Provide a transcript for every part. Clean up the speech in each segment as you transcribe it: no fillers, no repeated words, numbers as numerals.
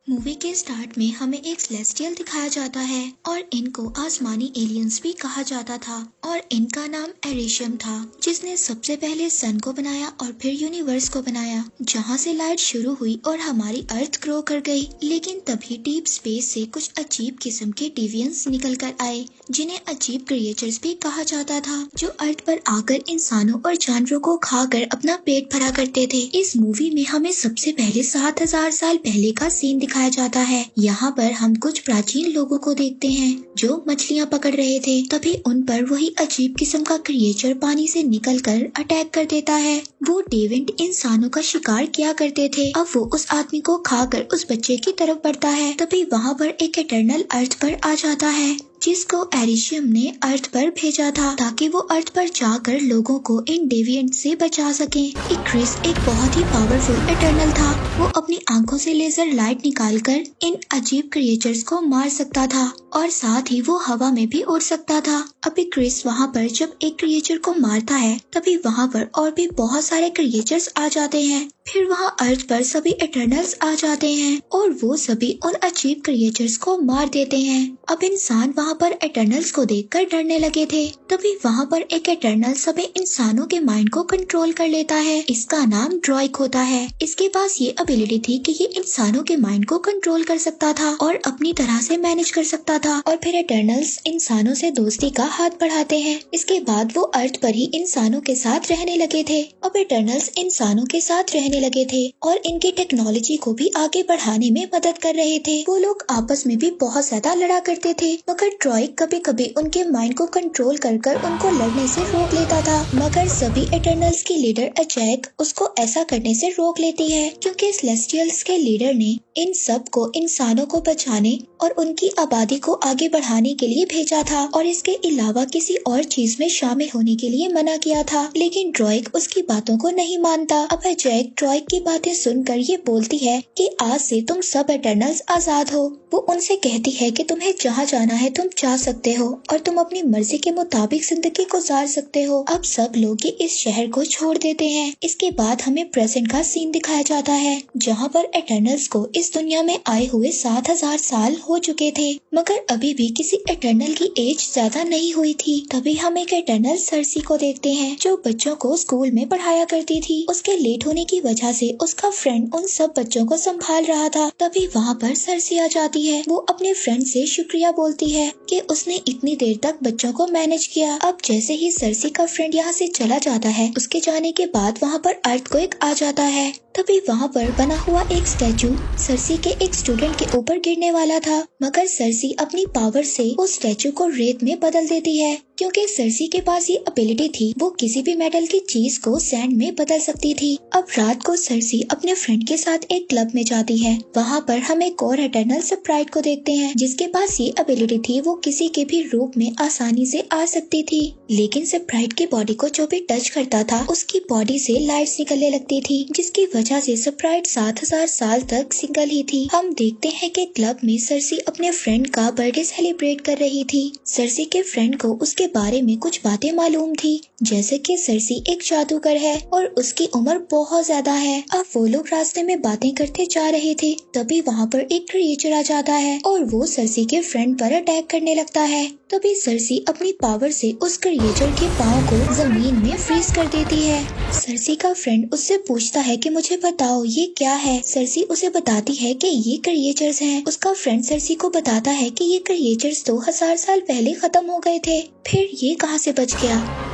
Movie के start में हमें एक सेलेस्टियल दिखाया जाता है और इनको आसमानी एलियंस भी कहा जाता था और इनका नाम एरिशियम था, जिसने सबसे पहले सन को बनाया और फिर यूनिवर्स को बनाया, जहां से लाइट शुरू हुई और हमारी अर्थ ग्रो कर गई। लेकिन तभी डीप स्पेस से कुछ अजीब किस्म के डिवियंस निकल कर आए, जिन्हें अजीब क्रिएचर्स भी कहा जाता था, जो अर्थ पर आकर इंसानों और जानवरों को खाकर अपना पेट भरा करते थे। इस मूवी में हमें सबसे पहले 7000 साल पहले का सीन दिखाया जाता है। यहाँ पर हम कुछ प्राचीन लोगों को देखते हैं जो मछलियाँ पकड़ रहे थे। तभी उन पर वही अजीब किस्म का क्रिएचर पानी से निकलकर अटैक कर देता है। वो डेविड इंसानों का शिकार किया करते थे, अब वो उस आदमी को खाकर उस बच्चे की तरफ बढ़ता है। तभी वहाँ पर एक इटर्नल अर्थ पर आ जाता है, जिसको एरिशियम ने अर्थ पर भेजा था ताकि वो अर्थ पर जाकर लोगों को इन डेविएंट से बचा सके। इक्रिस एक बहुत ही पावरफुल इटर्नल था। वो अपनी आंखों से लेजर लाइट निकालकर इन अजीब क्रिएचर्स को मार सकता था और साथ ही वो हवा में भी उड़ सकता था। अब इक्रिस वहाँ पर जब एक क्रिएचर को मारता है, तभी वहाँ पर और भी बहुत सारे क्रिएचर्स आ जाते हैं। फिर वहाँ अर्थ पर सभी इटर्नल्स आ जाते हैं और वो सभी उन अजीब क्रिएचर्स को मार देते हैं। अब इंसान वहाँ पर इटर्नल्स को देखकर डरने लगे थे। तभी वहाँ पर एक इटर्नल सभी इंसानों के माइंड को कंट्रोल कर लेता है। इसका नाम ड्रॉइक होता है। इसके पास ये एबिलिटी थी कि ये इंसानों के माइंड को कंट्रोल कर सकता था और अपनी तरह से मैनेज कर सकता था। और फिर इटर्नल्स इंसानों से दोस्ती का हाथ बढ़ाते हैं। इसके बाद वो अर्थ पर ही इंसानों के साथ रहने लगे थे। अब इटर्नल्स इंसानों के साथ रहने लगे थे और इनकी टेक्नोलॉजी को भी आगे बढ़ाने में मदद कर रहे थे। वो लोग आपस में भी बहुत ज्यादा लड़ा करते थे, मगर ड्रॉइक कभी कभी उनके माइंड को कंट्रोल कर उनको लड़ने से रोक लेता था। मगर सभी इटर्नल्स की लीडर अजैक उसको ऐसा करने से रोक लेती है, क्योंकि सेलेस्टियल्स के लीडर ने इन सब को इंसानों को बचाने और उनकी आबादी को आगे बढ़ाने के लिए भेजा था और इसके अलावा किसी और चीज में शामिल होने के लिए मना किया था। लेकिन ड्रॉइक उसकी बातों को नहीं मानता। अब अजैक ड्रॉइक की बातें सुनकर ये बोलती है कि आज से तुम सब इटर्नल्स आजाद हो। वो उनसे कहती है कि तुम्हें जहाँ जाना है तुम जा सकते हो और तुम अपनी मर्जी के मुताबिक जिंदगी गुजार सकते हो। अब सब लोग ये इस शहर को छोड़ देते हैं। इसके बाद हमें प्रेजेंट का सीन दिखाया जाता है, जहाँ पर इटर्नल्स को इस दुनिया में आए हुए 7000 साल हो चुके थे, मगर अभी भी किसी इटर्नल की एज ज्यादा नहीं हुई थी। तभी हम एक इटर्नल सर्सी को देखते हैं, जो बच्चों को स्कूल में पढ़ाया करती थी। उसके लेट होने की वजह से उसका फ्रेंड उन सब बच्चों को संभाल रहा था। तभी वहाँ पर सर्सी आ जाती है। वो अपने फ्रेंड से शुक्रिया बोलती है कि उसने इतनी देर तक बच्चों को मैनेज किया। अब जैसे ही सर्सी का फ्रेंड यहाँ से चला जाता है, उसके जाने के बाद वहाँ पर अर्थक्वेक आ जाता है। तभी वहाँ पर बना हुआ एक स्टैचू सर्सी के एक स्टूडेंट के ऊपर गिरने वाला था, मगर सर्सी अपनी पावर से उस स्टैचू को रेत में बदल देती है, क्योंकि सर्सी के पास ये एबिलिटी थी। वो किसी भी मेटल की चीज को सैंड में बदल सकती थी। अब रात को सर्सी अपने फ्रेंड के साथ एक क्लब में जाती है। वहाँ पर हम एक और इटर्नल स्प्राइट को देखते हैं, जिसके पास ये एबिलिटी थी। वो किसी के भी रूप में आसानी से आ सकती थी, लेकिन स्प्राइट की बॉडी को जो भी टच करता था, उसकी बॉडी से लाइट्स निकलने लगती थी, जिसकी वजह से स्प्राइट 7000 साल तक सिंगल ही थी। हम देखते हैं कि क्लब में सर्सी अपने फ्रेंड का बर्थडे सेलिब्रेट कर रही थी। सर्सी के फ्रेंड को उसके बारे में कुछ बातें मालूम थी, जैसे कि सर्सी एक जादूगर है और उसकी उम्र बहुत ज्यादा है। अब वो लोग रास्ते में बातें करते जा रहे थे, तभी वहाँ पर एक क्रिएचर आ जाता है और वो सर्सी के फ्रेंड पर अटैक करने लगता है। तभी सर्सी अपनी पावर से उस क्रिएचर के पाँव को जमीन में फ्रीज कर देती है। सर्सी का फ्रेंड उससे पूछता है कि मुझे बताओ ये क्या है। सर्सी उसे बताती है कि ये क्रिएचर्स हैं। उसका फ्रेंड सर्सी को बताता है कि ये क्रिएचर्स 2000 साल पहले खत्म हो गए थे, फिर ये कहाँ से बच गया।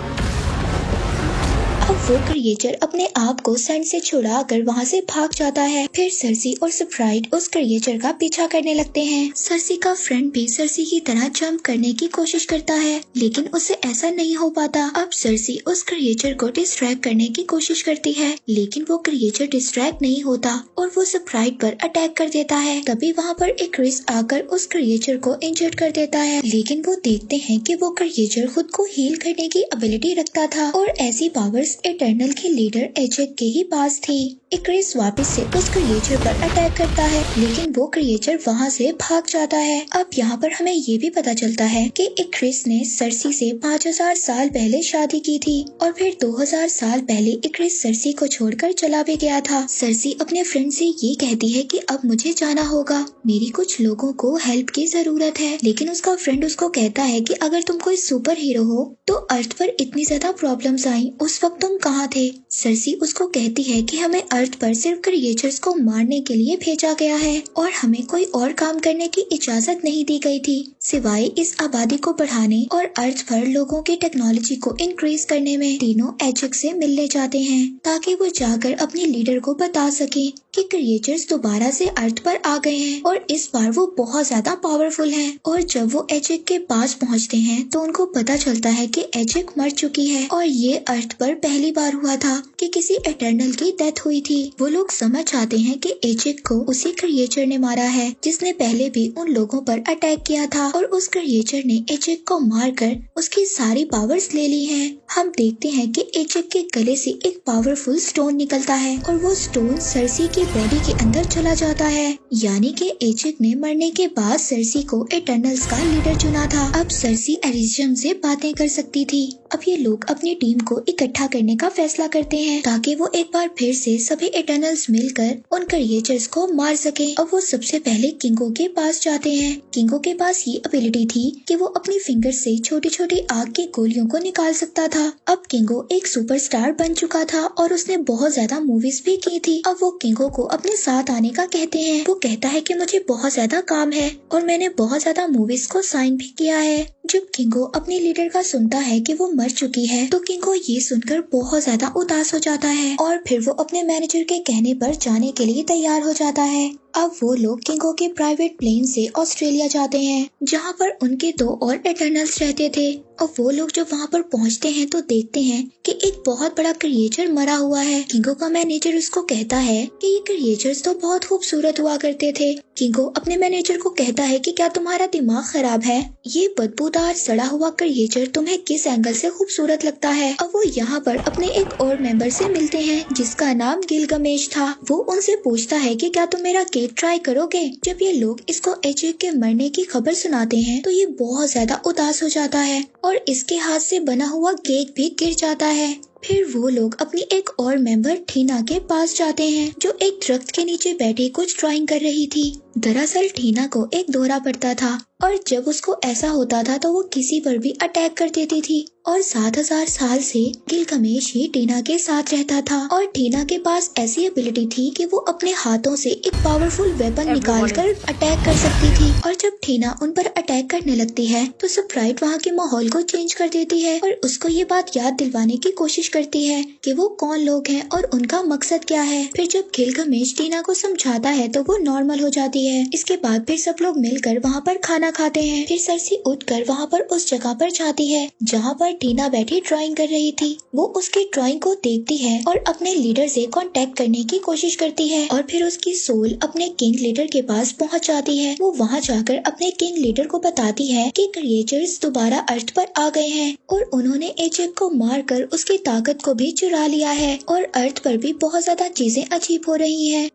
अब वो क्रिएचर अपने आप को सैंड से छुड़ाकर वहाँ से भाग जाता है। फिर सर्सी और स्प्राइट उस क्रिएचर का पीछा करने लगते हैं। सर्सी का फ्रेंड भी सर्सी की तरह जंप करने की कोशिश करता है, लेकिन उससे ऐसा नहीं हो पाता। अब सर्सी उस क्रिएचर को डिस्ट्रैक्ट करने की कोशिश करती है, लेकिन वो क्रिएचर डिस्ट्रैक्ट नहीं होता और वो स्प्राइट पर अटैक कर देता है। तभी वहाँ पर एक क्रिस आकर उस क्रिएचर को इंजर्ड कर देता है, लेकिन वो देखते हैं कि वो क्रिएचर खुद को हील करने की एबिलिटी रखता था और ऐसी पावर्स इटर्नल के लीडर एजेक के ही पास थी। इक्रिस वापस से उस क्रिएचर पर अटैक करता है, लेकिन वो क्रिएचर वहाँ से भाग जाता है। अब यहाँ पर हमें ये भी पता चलता है कि इक्रिस ने सरसी से 5000 साल पहले शादी की थी और फिर 2000 साल पहले इक्रिस सरसी को छोड़कर चला भी गया था। सरसी अपने फ्रेंड से ये कहती है कि अब मुझे जाना होगा, मेरी कुछ लोगों को हेल्प की जरूरत है, लेकिन उसका फ्रेंड उसको कहता है कि अगर तुम कोई सुपर हीरो हो तो अर्थ पर इतनी ज्यादा प्रॉब्लम्स आई, उस वक्त तुम कहाँ थे? सरसी उसको कहती है कि हमें अर्थ पर सिर्फ क्रिएचर्स को मारने के लिए भेजा गया है और हमें कोई और काम करने की इजाजत नहीं दी गई थी सिवाय इस आबादी को बढ़ाने और अर्थ पर लोगों की टेक्नोलॉजी को इंक्रीज करने में। तीनों एजेक से मिलने जाते हैं ताकि वो जाकर अपने लीडर को बता सके कि क्रिएचर्स दोबारा से अर्थ पर आ गए हैं और इस बार वो बहुत ज्यादा पावरफुल हैं। और जब वो एजेक के पास पहुंचते हैं तो उनको पता चलता है कि एजेक मर चुकी है और ये अर्थ पर पहली बार हुआ था कि किसी इटर्नल की डेथ हुई थी। वो लोग समझ जाते हैं कि एजेक को उसी क्रिएचर ने मारा है जिसने पहले भी उन लोगों पर अटैक किया था और उस क्रिएचर ने एजेक को मारकर उसकी सारी पावर्स ले ली हैं। हम देखते हैं कि एजेक के गले से एक पावरफुल स्टोन निकलता है और वो स्टोन सरसी की बॉडी के अंदर चला जाता है, यानी कि एजेक ने मरने के बाद सरसी को इटर्नल्स का लीडर चुना था। अब सरसी एरिशियम से बातें कर सकती थी। अब ये लोग अपनी टीम को इकट्ठा करने का फैसला करते हैं ताकि वो एक बार फिर से सभी इटर्नल्स मिलकर उन क्रिएचर्स को मार सके। अब वो सबसे पहले किंगो के पास जाते हैं। किंगो के पास ये एबिलिटी थी कि वो अपनी फिंगर से छोटी छोटी आग की गोलियों को निकाल सकता था। अब किंगो एक सुपरस्टार बन चुका था और उसने बहुत ज्यादा मूवीज भी की थी। अब वो किंगो को अपने साथ आने का कहते हैं। वो कहता है कि मुझे बहुत ज्यादा काम है और मैंने बहुत ज्यादा मूवीज को साइन भी किया है। जब किंगो अपने लीडर का सुनता है कि वो मर चुकी है तो किंगो ये सुनकर बहुत ज्यादा उदास हो जाता है और फिर वो अपने मैनेजर के कहने पर जाने के लिए तैयार हो जाता है। अब वो लोग किंगो के प्राइवेट प्लेन से ऑस्ट्रेलिया जाते हैं जहाँ पर उनके 2 और इटर्नल्स रहते थे। और वो लोग जब वहाँ पर पहुँचते हैं तो देखते हैं कि एक बहुत बड़ा क्रिएचर मरा हुआ है। किंगो का मैनेजर उसको कहता है कि ये क्रिएचर्स तो बहुत खूबसूरत हुआ करते थे। किंगो अपने मैनेजर को कहता है कि क्या तुम्हारा दिमाग खराब है? ये बदबूदार सड़ा हुआ क्रिएचर तुम्हें किस एंगल से खूबसूरत लगता है? अब वो यहाँ पर अपने एक और मेंबर से मिलते हैं जिसका नाम गिलगमेश था। वो उनसे पूछता है कि क्या तुम मेरा केक ट्राई करोगे? जब ये लोग इसको एजेक के मरने की खबर सुनाते हैं तो ये बहुत ज्यादा उदास हो जाता है और इसके हाथ से बना हुआ केक भी गिर जाता है। फिर वो लोग अपनी एक और मेंबर ठीना के पास जाते हैं जो एक दरख्त के नीचे बैठी कुछ ड्राइंग कर रही थी। दरअसल ठीना को एक दौरा पड़ता था और जब उसको ऐसा होता था तो वो किसी पर भी अटैक कर देती थी और 7000 साल से गिलगमेश ही टीना के साथ रहता था और टीना के पास ऐसी एबिलिटी थी कि वो अपने हाथों से एक पावरफुल वेपन निकालकर अटैक कर सकती थी। और जब टीना उन पर अटैक करने लगती है तो स्प्राइट वहाँ के माहौल को चेंज कर देती है और उसको ये बात याद दिलवाने की कोशिश करती है कि वो कौन लोग हैं और उनका मकसद क्या है। फिर जब गिलगमेश टीना को समझाता है तो वो नॉर्मल हो जाती है। इसके बाद फिर सब लोग मिलकर वहाँ पर खाना खाते हैं। फिर सरसी उठकर वहाँ पर उस जगह पर जाती है जहाँ पर टीना बैठी ड्राइंग कर रही थी। वो उसकी ड्राइंग को देखती है और अपने लीडर से कांटेक्ट करने की कोशिश करती है और फिर उसकी सोल अपने किंग लीडर के पास पहुँच जाती है। वो वहाँ जाकर अपने किंग लीडर को बताती है कि क्रिएचर्स दोबारा अर्थ पर आ गए हैं और उन्होंने एजेक को मारकर उसकी ताकत को भी चुरा लिया है और अर्थ पर भी बहुत ज्यादा चीजें अजीब हो रही हैं।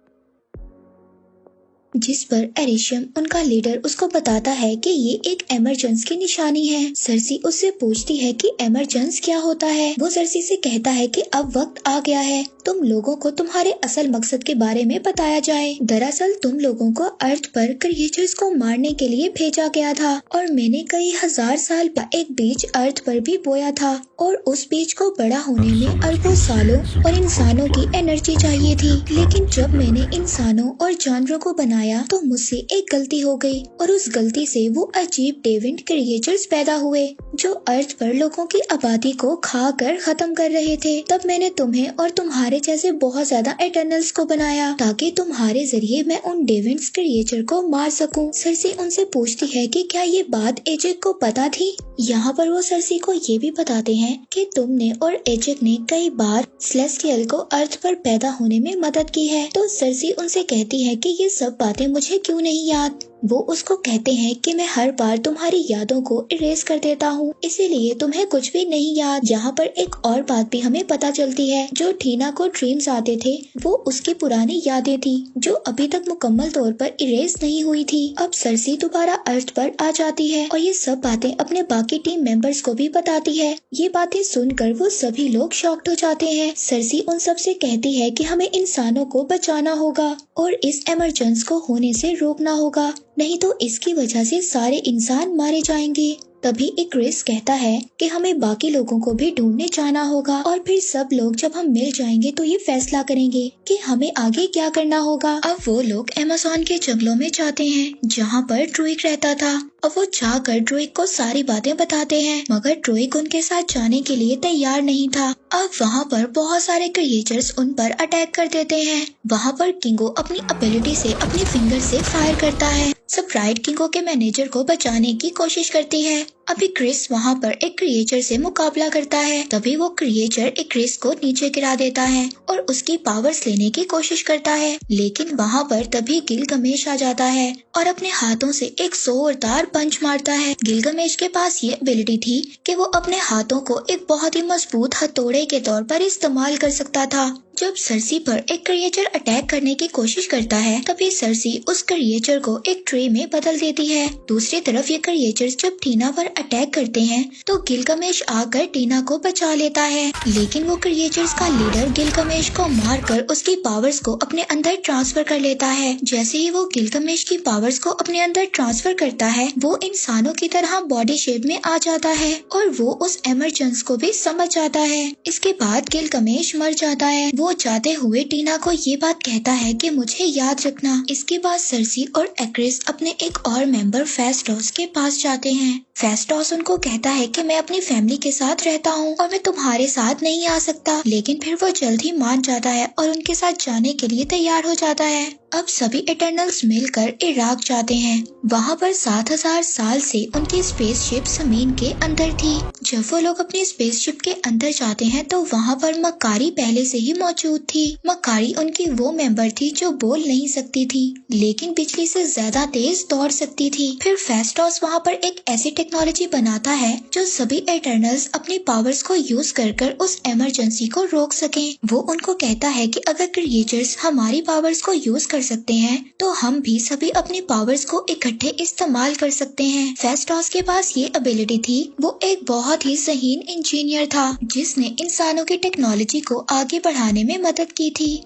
जिस पर एरिशियम उनका लीडर उसको बताता है कि ये एक एमरजेंस की निशानी है। सरसी उससे पूछती है कि एमरजेंस क्या होता है। वो सरसी से कहता है कि अब वक्त आ गया है तुम लोगों को तुम्हारे असल मकसद के बारे में बताया जाए। दरअसल तुम लोगों को अर्थ पर क्रिएचर्स को मारने के लिए भेजा गया था और मैंने कई हजार साल बाद एक बीज अर्थ पर भी बोया था और उस बीज को बड़ा होने में अरबों सालों और इंसानों की एनर्जी चाहिए थी। लेकिन जब मैंने इंसानों और जानवरों को बनाया तो मुझसे एक गलती हो गई और उस गलती से वो अजीब डेविंट क्रिएचर्स पैदा हुए जो अर्थ पर लोगों की आबादी को खा कर खत्म कर रहे थे। तब मैंने तुम्हें और तुम्हारे जैसे बहुत ज्यादा इटर्नल्स को बनाया ताकि तुम्हारे जरिए मैं उन डेविंट्स क्रिएचर को मार सकूं। सरसी उनसे पूछती है कि क्या ये बात एजेक को पता थी। यहाँ पर वो सरसी को ये भी बताते हैं कि तुमने और एजेक ने कई बार सेलेस्टियल को अर्थ पर पैदा होने में मदद की है। तो सरसी उनसे कहती है कि ये सब बातें मुझे क्यों नहीं याद। वो उसको कहते हैं कि मैं हर बार तुम्हारी यादों को इरेज कर देता हूँ, इसीलिए तुम्हें कुछ भी नहीं याद। यहाँ पर एक और बात भी हमें पता चलती है, जो टीना को ड्रीम्स आते थे वो उसकी पुरानी यादें थी जो अभी तक मुकम्मल तौर पर इरेज नहीं हुई थी। अब सरसी दोबारा अर्थ पर आ जाती है और ये सब बातें अपने बाकी टीम मेंबर्स को भी बताती है। ये बातें सुनकर वो सभी लोग शॉक्ड हो जाते हैं। सरसी उन सब से कहती है कि हमें इंसानों को बचाना होगा और इस इमरजेंसी को होने से रोकना होगा, नहीं तो इसकी वजह से सारे इंसान मारे जाएंगे। तभी इक्रिस कहता है कि हमें बाकी लोगों को भी ढूंढने जाना होगा और फिर सब लोग जब हम मिल जाएंगे तो ये फैसला करेंगे कि हमें आगे क्या करना होगा। अब वो लोग अमेज़न के जंगलों में जाते हैं जहाँ पर ड्रूइग रहता था। अब वो जाकर ड्रूइग को सारी बातें बताते हैं, मगर ड्रूइग उनके साथ जाने के लिए तैयार नहीं था। अब वहाँ पर बहुत सारे क्रिएचर्स उन पर अटैक कर देते हैं। वहाँ पर किंगो अपनी एबिलिटी से अपनी फिंगर से फायर करता है। स्प्राइट किंगो के मैनेजर को बचाने की कोशिश करती है। अभी क्रिस वहाँ पर एक क्रिएचर से मुकाबला करता है। तभी वो क्रिएचर एक क्रिस को नीचे गिरा देता है और उसकी पावर्स लेने की कोशिश करता है, लेकिन वहाँ पर तभी गिलगमेश आ जाता है और अपने हाथों से एक जोरदार पंच मारता है। गिलगमेश के पास ये एबिलिटी थी कि वो अपने हाथों को एक बहुत ही मजबूत हथौड़े के तौर पर इस्तेमाल कर सकता था। जब सरसी पर एक क्रिएचर अटैक करने की कोशिश करता है, तभी सरसी उस क्रिएचर को एक ट्रे में बदल देती है। दूसरी तरफ ये क्रिएचर्स जब टीना पर अटैक करते हैं तो गिलगमेश आकर टीना को बचा लेता है, लेकिन वो क्रिएचर्स का लीडर गिलगमेश को मारकर उसकी पावर्स को अपने अंदर ट्रांसफर कर लेता है। जैसे ही वो गिलगमेश की पावर्स को अपने अंदर ट्रांसफर करता है, वो इंसानों की तरह बॉडी शेप में आ जाता है और वो उस इमरजेंसी को भी समझ जाता है। इसके बाद गिलगमेश मर जाता है। वो जाते हुए टीना को ये बात कहता है कि मुझे याद रखना। इसके बाद सरसी और एक्रिस अपने एक और मेंबर फेस्टोस के पास जाते हैं। फेस्टोस उनको कहता है कि मैं अपनी फैमिली के साथ रहता हूँ और मैं तुम्हारे साथ नहीं आ सकता, लेकिन फिर वो जल्द ही मान जाता है और उनके साथ जाने के लिए तैयार हो जाता है। अब सभी इटर्नल्स मिलकर इराक जाते हैं। वहाँ पर 7000 साल से उनकी स्पेसशिप जमीन के अंदर थी। जब वो लोग अपनी स्पेसशिप के अंदर जाते हैं तो वहाँ पर मक्कारी पहले से ही मौजूद थी। मक्कारी उनकी वो मेंबर थी जो बोल नहीं सकती थी, लेकिन बिजली से ज्यादा तेज दौड़ सकती थी। फिर फेस्टोस वहाँ पर एक ऐसी टेक्नोलॉजी बनाता है जो सभी इटर्नल्स अपनी पावर्स को यूज कर उस इमरजेंसी को रोक सकें। वो उनको कहता है कि अगर क्रिएचर्स हमारी पावर्स को यूज कर सकते हैं तो हम भी सभी अपनी पावर्स को इकट्ठे इस्तेमाल कर सकते हैं। फेस्टोस के पास ये एबिलिटी थी। वो एक बहुत ही ज़हीन इंजीनियर था जिसने इंसानों की टेक्नोलॉजी को आगे बढ़ाने में मदद की थी।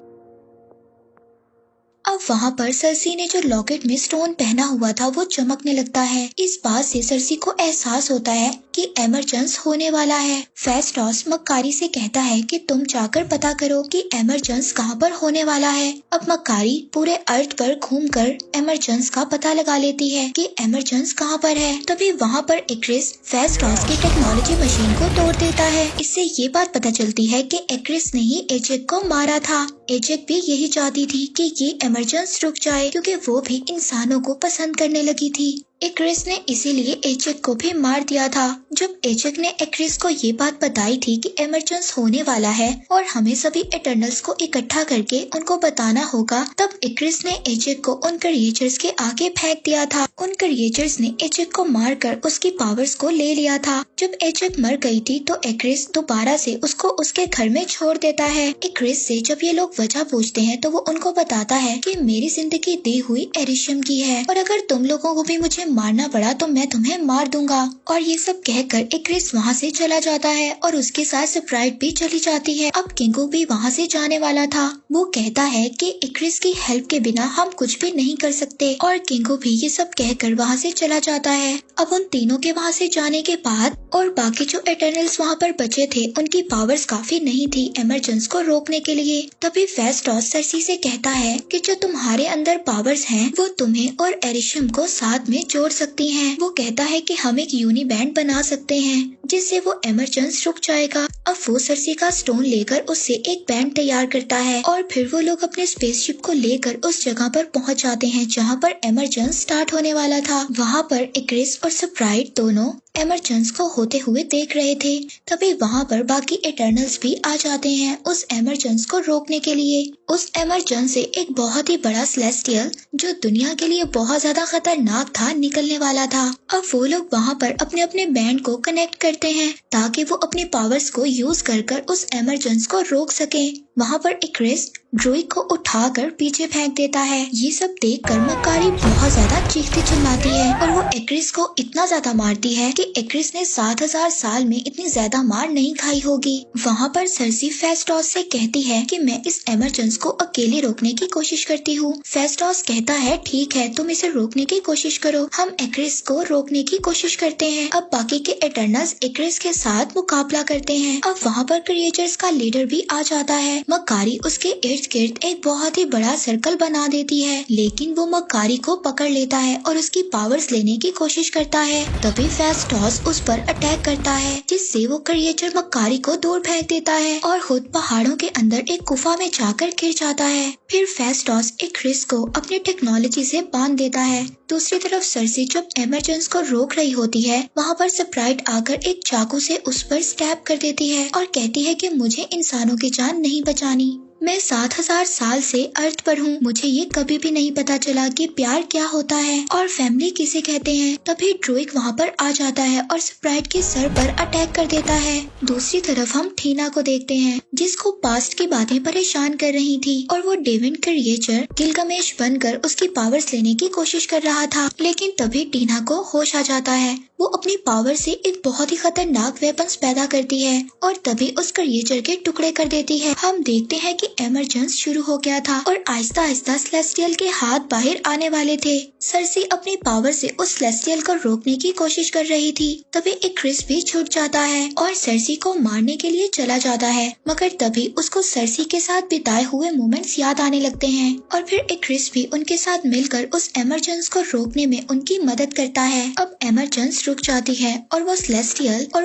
अब वहाँ पर सरसी ने जो लॉकेट में स्टोन पहना हुआ था वो चमकने लगता है। इस बात से सरसी को एहसास होता है कि इमरजेंसी होने वाला है। फेस्टोस मक्कारी से कहता है कि तुम जाकर पता करो कि इमरजेंसी कहाँ पर होने वाला है। अब मक्कारी पूरे अर्थ पर घूमकर इमरजेंसी का पता लगा लेती है कि इमरजेंसी कहाँ पर है। तभी वहाँ पर एक्रिस फेस्टोस की टेक्नोलॉजी मशीन को तोड़ देता है। इससे ये बात पता चलती है कि एक्रिस ने ही एजेक को मारा था। एजेक भी यही चाहती थी कि ये इमरजेंसी रुक जाए, क्योंकि वो भी इंसानों को पसंद करने लगी थी। एक्रिस ने इसीलिए एजेक को भी मार दिया था। जब एजेक ने एक्रिस को ये बात बताई थी कि इमरजेंसी होने वाला है और हमें सभी इटर्नल्स को इकट्ठा करके उनको बताना होगा, तब एक्रिस ने एजेक को उन क्रिएचर्स के आगे फेंक दिया था। उन क्रिएचर्स ने एजेक को मारकर उसकी पावर्स को ले लिया था। जब एजेक मर गई थी तो एक्रिस दोबारा से उसको उसके घर में छोड़ देता है। एक्रिस से जब ये लोग वजह पूछते हैं तो वो उनको बताता है कि मेरी जिंदगी दी हुई एरिशम की है और अगर तुम लोगों को भी मुझे मारना पड़ा तो मैं तुम्हें मार दूंगा। और ये सब कहकर एक्रिस वहाँ से चला जाता है और उसके साथ स्प्राइट भी चली जाती है। अब किंगो भी वहाँ से जाने वाला था। वो कहता है कि एक्रिस की हेल्प के बिना हम कुछ भी नहीं कर सकते और किंगो भी ये सब कहकर वहाँ से चला जाता है। अब उन तीनों के वहाँ से जाने के बाद और बाकी जो इटर्नल्स वहाँ पर बचे थे उनकी पावर्स काफी नहीं थी इमरजेंसी को रोकने के लिए। तभी फेस्टोस सरसी से कहता है कि जो तुम्हारे अंदर पावर्स हैं वो तुम्हें और एरिशम को साथ में जोड़ सकती हैं। वो कहता है कि हम एक यूनिबैंड बना सकते हैं जिससे वो इमरजेंसी रुक जाएगा। अब वो सरसी का स्टोन लेकर उससे एक बैंड तैयार करता है और फिर वो लोग अपने स्पेसशिप को लेकर उस जगह पर पहुंच जाते हैं जहां पर इमरजेंसी स्टार्ट होने वाला था। वहां पर एक्रिस और स्प्राइट दोनों एमरजेंस को होते हुए देख रहे थे। तभी वहाँ पर बाकी इटर्नल्स भी आ जाते हैं उस एमरजेंस को रोकने के लिए। उस एमरजेंस से एक बहुत ही बड़ा सेलेस्टियल जो दुनिया के लिए बहुत ज्यादा खतरनाक था निकलने वाला था। अब वो लोग वहाँ पर अपने अपने बैंड को कनेक्ट करते हैं ताकि वो अपने पावर्स को यूज कर उस एमरजेंस को रोक सके। वहाँ पर इक्रिस ड्रूइग को उठाकर पीछे फेंक देता है। ये सब देखकर मक्कारी बहुत ज्यादा चीखती चिल्लाती है और वो इक्रिस को इतना ज्यादा मारती है कि इक्रिस ने 7000 साल में इतनी ज्यादा मार नहीं खाई होगी। वहाँ पर सर्सी फेस्टोस से कहती है कि मैं इस एमरजेंस को अकेले रोकने की कोशिश करती हूँ। फेस्टोस कहता है ठीक है, तुम इसे रोकने की कोशिश करो, हम इक्रिस को रोकने की कोशिश करते हैं। अब बाकी के इटर्नल्स इक्रिस के साथ मुकाबला करते हैं। अब वहाँ पर क्रिएचर्स का लीडर भी आ जाता है। मक्कारी उसके इर्द गिर्द एक बहुत ही बड़ा सर्कल बना देती है, लेकिन वो मक्कारी को पकड़ लेता है और उसकी पावर्स लेने की कोशिश करता है। तभी फेस्टोस उस पर अटैक करता है, जिससे वो क्रिएचर मक्कारी को दूर फेंक देता है और खुद पहाड़ों के अंदर एक गुफा में जाकर गिर जाता है। फिर फेस्टोस इक्रिस को अपनी टेक्नोलॉजी से बांध देता है। दूसरी तरफ सर्सी जब एमरजेंस को रोक रही होती है, वहाँ पर स्प्राइट आकर एक चाकू से उस पर स्टैब कर देती है और कहती है कि मुझे इंसानों की जान नहीं बचानी। मैं 7000 साल से अर्थ पर हूँ, मुझे ये कभी भी नहीं पता चला कि प्यार क्या होता है और फैमिली किसे कहते हैं। तभी ड्रूइग वहाँ पर आ जाता है और स्प्राइट के सर पर अटैक कर देता है। दूसरी तरफ हम ठीना को देखते हैं, जिसको पास्ट की बातें परेशान कर रही थी और वो डेविन क्रिएचर गिलगमेश बनकर उसकी पावर्स लेने की कोशिश कर रहा था। लेकिन तभी टीना को होश आ जाता है। वो अपनी पावर से एक बहुत ही खतरनाक वेपन्स पैदा करती है और तभी उस क्रिएचर के टुकड़े कर देती है। हम देखते हैं कि एमरजेंस शुरू हो गया था और आहिस्ता आहिस्ता सेलेस्टियल के हाथ बाहर आने वाले थे। सर्सी अपनी पावर से उस सेलेस्टियल को रोकने की कोशिश कर रही थी। तभी इक्रिस भी छूट जाता है और सर्सी को मारने के लिए चला जाता है, मगर तभी उसको सर्सी के साथ बिताए हुए मोमेंट्स याद आने लगते हैं और फिर इक्रिस भी उनके साथ मिलकर उस एमरजेंस को रोकने में उनकी मदद करता है। अब एमरजेंस रुक जाती है और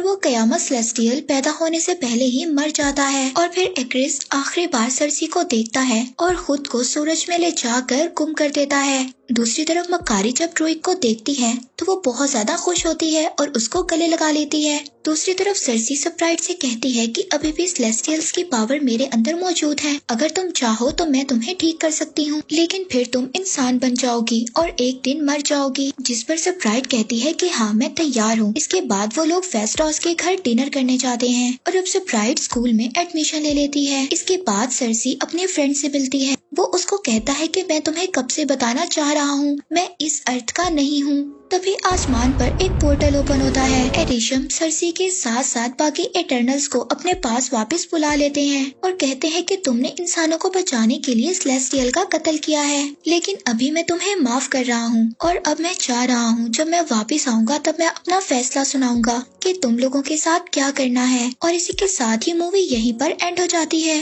वो कयामत सेलेस्टियल पैदा होने से पहले ही मर जाता है। और फिर इक्रिस आखिरी बार सर्सी को देखता है और खुद को सूरज में ले जाकर गुम कर देता है। दूसरी तरफ मक्कारी जब ड्रूइग को देखती है तो वो बहुत ज्यादा खुश होती है और उसको गले लगा लेती है। दूसरी तरफ सर्सी स्प्राइट से कहती है कि अभी भी सेलेस्टियल्स की पावर मेरे अंदर मौजूद है, अगर तुम चाहो तो मैं तुम्हें ठीक कर सकती हूँ, लेकिन फिर तुम इंसान बन जाओगी और एक दिन मर जाओगी। जिस पर स्प्राइट कहती है कि हाँ मैं तैयार हूँ। इसके बाद वो लोग फेस्टोस के घर डिनर करने जाते हैं और अब स्प्राइट स्कूल में एडमिशन ले लेती है। इसके बाद सर्सी अपने फ्रेंड से मिलती है। वो उसको कहता है कि मैं तुम्हें कब से बताना चाह रहा हूँ, मैं इस अर्थ का नहीं हूँ। तभी आसमान पर एक पोर्टल ओपन होता है। एरिशम सर्सी के साथ साथ बाकी इटर्नल्स को अपने पास वापस बुला लेते हैं और कहते हैं कि तुमने इंसानों को बचाने के लिए सेलेस्टियल का कत्ल किया है, लेकिन अभी मैं तुम्हें माफ कर रहा हूँ और अब मैं चाह रहा हूँ जब मैं वापस आऊंगा तब मैं अपना फैसला सुनाऊंगा कि तुम लोगों के साथ क्या करना है। और इसी के साथ ही मूवी यहीं पर एंड हो जाती है।